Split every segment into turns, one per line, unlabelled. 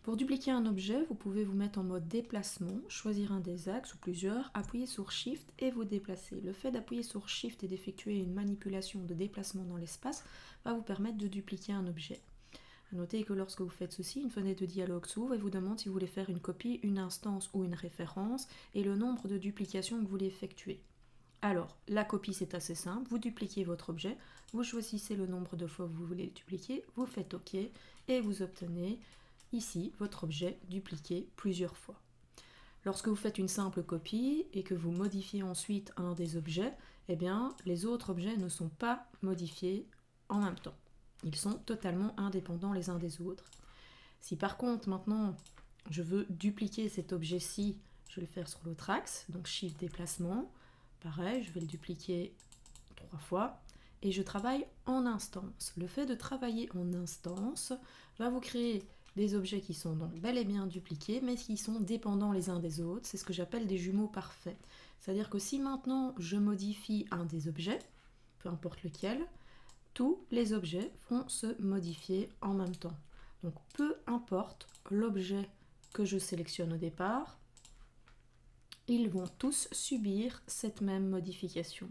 Pour dupliquer un objet, vous pouvez vous mettre en mode déplacement, choisir un des axes ou plusieurs, appuyer sur Shift et vous déplacer. Le fait d'appuyer sur Shift et d'effectuer une manipulation de déplacement dans l'espace va vous permettre de dupliquer un objet. A noter que lorsque vous faites ceci, une fenêtre de dialogue s'ouvre et vous demande si vous voulez faire une copie, une instance ou une référence et le nombre de duplications que vous voulez effectuer. Alors, la copie c'est assez simple, vous dupliquez votre objet, vous choisissez le nombre de fois que vous voulez le dupliquer, vous faites OK et vous obtenez ici votre objet dupliqué plusieurs fois. Lorsque vous faites une simple copie et que vous modifiez ensuite un des objets, eh bien les autres objets ne sont pas modifiés en même temps. Ils sont totalement indépendants les uns des autres. Si par contre maintenant je veux dupliquer cet objet-ci, je vais le faire sur l'autre axe, donc Shift déplacement, pareil, je vais le dupliquer 3 fois et je travaille en instance. Le fait de travailler en instance va vous créer des objets qui sont donc bel et bien dupliqués, mais qui sont dépendants les uns des autres. C'est ce que j'appelle des jumeaux parfaits. C'est-à-dire que si maintenant je modifie un des objets, peu importe lequel, tous les objets vont se modifier en même temps. Donc peu importe l'objet que je sélectionne au départ, ils vont tous subir cette même modification.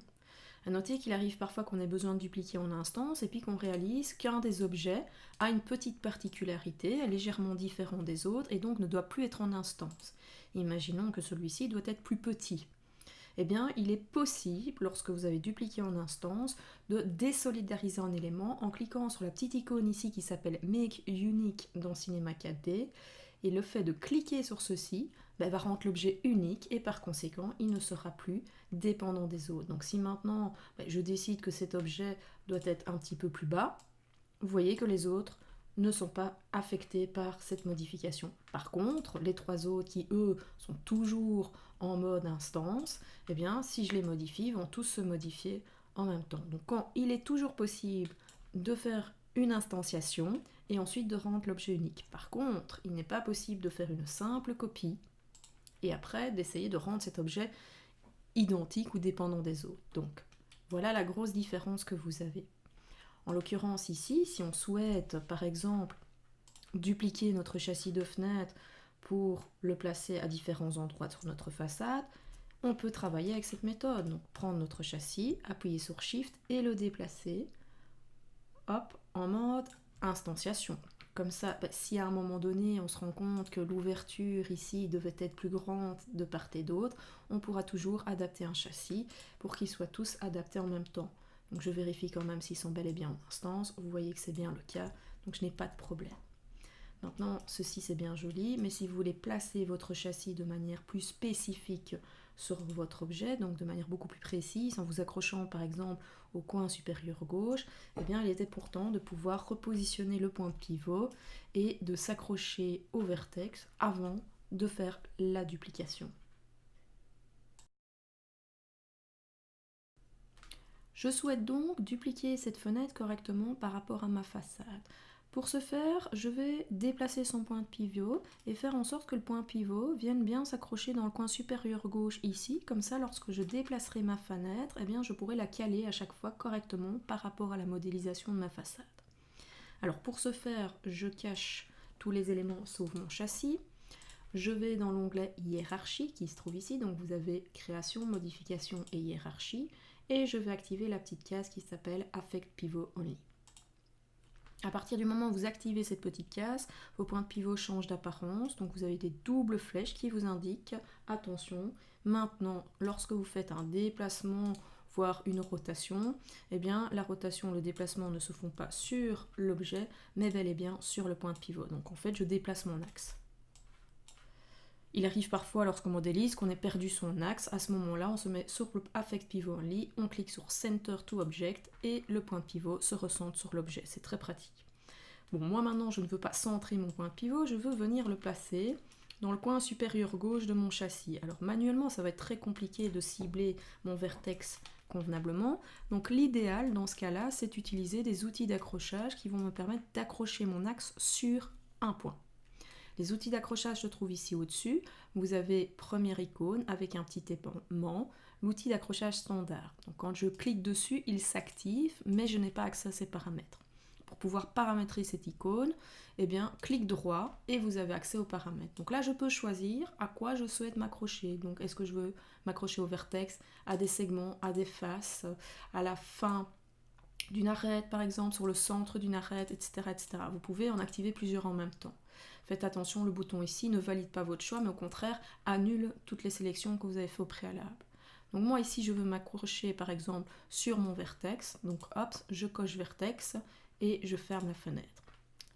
A noter qu'il arrive parfois qu'on ait besoin de dupliquer en instance et puis qu'on réalise qu'un des objets a une petite particularité, est légèrement différent des autres et donc ne doit plus être en instance. Imaginons que celui-ci doit être plus petit. Eh bien, il est possible, lorsque vous avez dupliqué en instance, de désolidariser un élément en cliquant sur la petite icône ici qui s'appelle Make Unique dans Cinema 4D. Et le fait de cliquer sur ceci va rendre l'objet unique et par conséquent, il ne sera plus dépendant des autres. Donc si maintenant, je décide que cet objet doit être un petit peu plus bas, vous voyez que les autres ne sont pas affectés par cette modification. Par contre, les trois autres qui, eux, sont toujours en mode instance, eh bien, si je les modifie, ils vont tous se modifier en même temps. Donc, quand il est toujours possible de faire une instantiation et ensuite de rendre l'objet unique. Par contre, il n'est pas possible de faire une simple copie et après d'essayer de rendre cet objet identique ou dépendant des autres. Donc, voilà la grosse différence que vous avez. En l'occurrence ici, si on souhaite par exemple dupliquer notre châssis de fenêtre pour le placer à différents endroits sur notre façade, on peut travailler avec cette méthode. Donc prendre notre châssis, appuyer sur Shift et le déplacer, hop, en mode instantiation. Comme ça, si à un moment donné on se rend compte que l'ouverture ici devait être plus grande de part et d'autre, on pourra toujours adapter un châssis pour qu'ils soient tous adaptés en même temps. Donc je vérifie quand même s'ils sont bel et bien en instance, vous voyez que c'est bien le cas, donc je n'ai pas de problème. Maintenant, ceci c'est bien joli, mais si vous voulez placer votre châssis de manière plus spécifique sur votre objet, donc de manière beaucoup plus précise, en vous accrochant par exemple au coin supérieur gauche, eh bien il était pourtant de pouvoir repositionner le point de pivot et de s'accrocher au vertex avant de faire la duplication. Je souhaite donc dupliquer cette fenêtre correctement par rapport à ma façade. Pour ce faire, je vais déplacer son point de pivot et faire en sorte que le point pivot vienne bien s'accrocher dans le coin supérieur gauche ici. Comme ça, lorsque je déplacerai ma fenêtre, eh bien, je pourrai la caler à chaque fois correctement par rapport à la modélisation de ma façade. Alors pour ce faire, je cache tous les éléments sauf mon châssis. Je vais dans l'onglet hiérarchie qui se trouve ici, donc vous avez création, modification et hiérarchie, et je vais activer la petite case qui s'appelle Affect Pivot Only. À partir du moment où vous activez cette petite case, vos points de pivot changent d'apparence, donc vous avez des doubles flèches qui vous indiquent, attention, maintenant lorsque vous faites un déplacement, voire une rotation, eh bien la rotation, le déplacement ne se font pas sur l'objet, mais bel et bien sur le point de pivot. Donc en fait, je déplace mon axe. Il arrive parfois lorsqu'on modélise qu'on ait perdu son axe. À ce moment-là, on se met sur le Affect Pivot Only, on clique sur Center to Object et le point de pivot se recentre sur l'objet. C'est très pratique. Bon, moi maintenant, je ne veux pas centrer mon point de pivot, je veux venir le placer dans le coin supérieur gauche de mon châssis. Alors manuellement, ça va être très compliqué de cibler mon vertex convenablement. Donc l'idéal dans ce cas-là, c'est d'utiliser des outils d'accrochage qui vont me permettre d'accrocher mon axe sur un point. Les outils d'accrochage se trouvent ici au-dessus. Vous avez première icône avec un petit aimant, l'outil d'accrochage standard. Donc quand je clique dessus, il s'active, mais je n'ai pas accès à ces paramètres. pour pouvoir paramétrer cette icône, eh bien, clic droit et vous avez accès aux paramètres. Donc là, je peux choisir à quoi je souhaite m'accrocher. Donc, est-ce que je veux m'accrocher au vertex, à des segments, à des faces, à la fin d'une arête, par exemple, sur le centre d'une arête, etc., etc. Vous pouvez en activer plusieurs en même temps. Faites attention, le bouton ici ne valide pas votre choix, mais au contraire, annule toutes les sélections que vous avez fait au préalable. Donc moi ici, je veux m'accrocher par exemple sur mon vertex. Donc hop, je coche vertex et je ferme la fenêtre.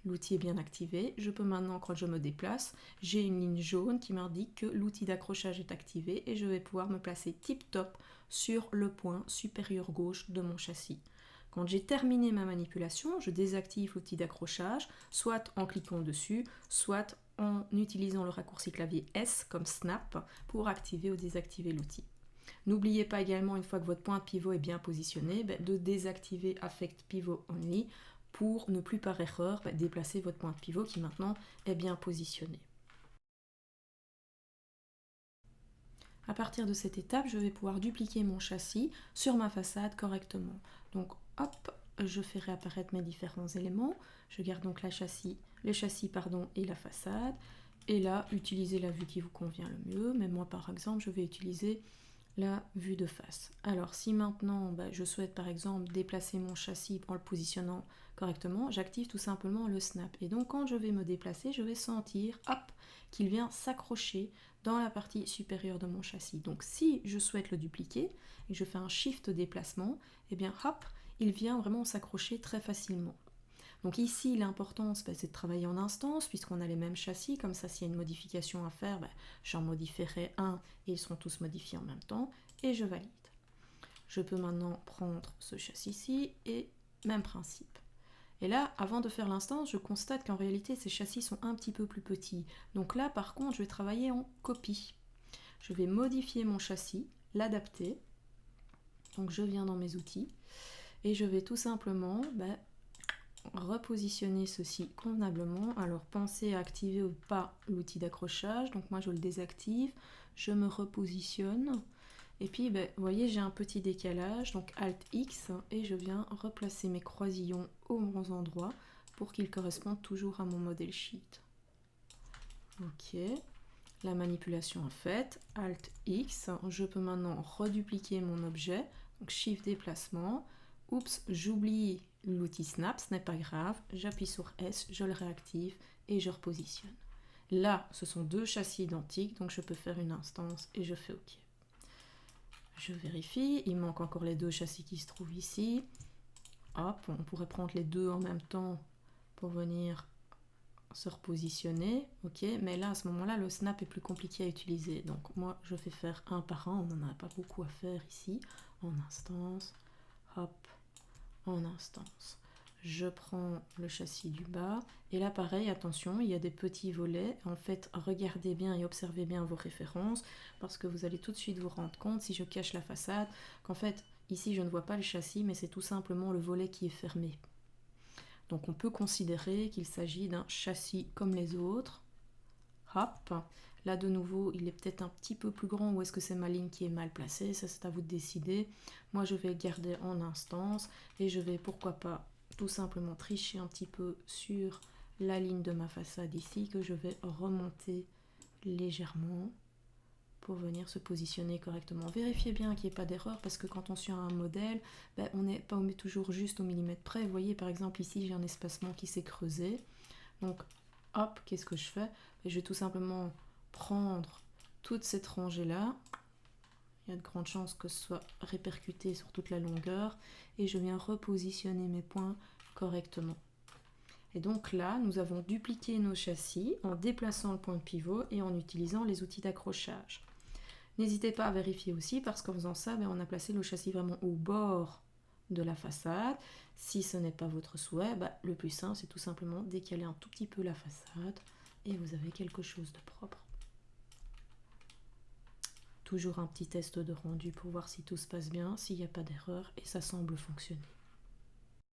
L'outil est bien activé. Je peux maintenant, quand je me déplace, j'ai une ligne jaune qui m'indique que l'outil d'accrochage est activé et je vais pouvoir me placer tip-top sur le point supérieur gauche de mon châssis. Quand j'ai terminé ma manipulation, je désactive l'outil d'accrochage, soit en cliquant dessus, soit en utilisant le raccourci clavier S comme Snap pour activer ou désactiver l'outil. N'oubliez pas également, une fois que votre point de pivot est bien positionné, de désactiver Affect Pivot Only pour ne plus par erreur déplacer votre point de pivot qui maintenant est bien positionné. À partir de cette étape, je vais pouvoir dupliquer mon châssis sur ma façade correctement. Donc hop, je fais réapparaître mes différents éléments. Je garde donc le châssis et la façade. Et là, utilisez la vue qui vous convient le mieux. Mais moi, par exemple, je vais utiliser la vue de face. Alors, si maintenant, je souhaite par exemple déplacer mon châssis en le positionnant correctement, j'active tout simplement le snap. Et donc, quand je vais me déplacer, je vais sentir, hop, qu'il vient s'accrocher dans la partie supérieure de mon châssis. Donc, si je souhaite le dupliquer et que je fais un shift déplacement, et bien, hop, il vient vraiment s'accrocher très facilement. Donc ici, l'important, c'est de travailler en instance, puisqu'on a les mêmes châssis. Comme ça, s'il y a une modification à faire, j'en modifierai un et ils seront tous modifiés en même temps. Et je valide. Je peux maintenant prendre ce châssis-ci et même principe. Et là, avant de faire l'instance, je constate qu'en réalité, ces châssis sont un petit peu plus petits. Donc là, par contre, je vais travailler en copie. Je vais modifier mon châssis, l'adapter. Donc je viens dans mes outils et je vais tout simplement repositionner ceci convenablement. Alors pensez à activer ou pas l'outil d'accrochage. Donc moi je le désactive, je me repositionne et puis vous voyez j'ai un petit décalage, donc Alt X et je viens replacer mes croisillons aux bons endroits pour qu'ils correspondent toujours à mon modèle sheet. Ok, la manipulation est faite, Alt X, je peux maintenant redupliquer mon objet, donc Shift déplacement. Oups, j'oublie l'outil Snap, ce n'est pas grave, j'appuie sur S, je le réactive et je repositionne. Là, ce sont deux châssis identiques, donc je peux faire une instance et je fais OK. Je vérifie, il manque encore les deux châssis qui se trouvent ici. Hop, on pourrait prendre les deux en même temps pour venir se repositionner. OK, mais là, à ce moment-là, le Snap est plus compliqué à utiliser. Donc moi, je fais faire un par un, on n'en a pas beaucoup à faire ici. En instance, hop, en instance. Je prends le châssis du bas et là pareil, attention, il y a des petits volets. En fait, regardez bien et observez bien vos références parce que vous allez tout de suite vous rendre compte, si je cache la façade, qu'en fait ici je ne vois pas le châssis mais c'est tout simplement le volet qui est fermé. Donc on peut considérer qu'il s'agit d'un châssis comme les autres. Hop, là de nouveau il est peut-être un petit peu plus grand ou est-ce que c'est ma ligne qui est mal placée, ça c'est à vous de décider. Moi je vais garder en instance et je vais pourquoi pas tout simplement tricher un petit peu sur la ligne de ma façade ici que je vais remonter légèrement pour venir se positionner correctement. Vérifiez bien qu'il n'y ait pas d'erreur parce que quand on suit un modèle, on n'est pas toujours juste au millimètre près. Vous voyez par exemple ici j'ai un espacement qui s'est creusé. Donc hop, qu'est-ce que je fais? Je vais tout simplement prendre toute cette rangée là. Il y a de grandes chances que ce soit répercuté sur toute la longueur et je viens repositionner mes points correctement. Et donc là, nous avons dupliqué nos châssis en déplaçant le point de pivot et en utilisant les outils d'accrochage. N'hésitez pas à vérifier aussi parce qu'en faisant ça, on a placé le châssis vraiment au bord de la façade. Si ce n'est pas votre souhait, le plus simple c'est tout simplement décaler un tout petit peu la façade et vous avez quelque chose de propre. Toujours un petit test de rendu pour voir si tout se passe bien, s'il n'y a pas d'erreur et ça semble fonctionner.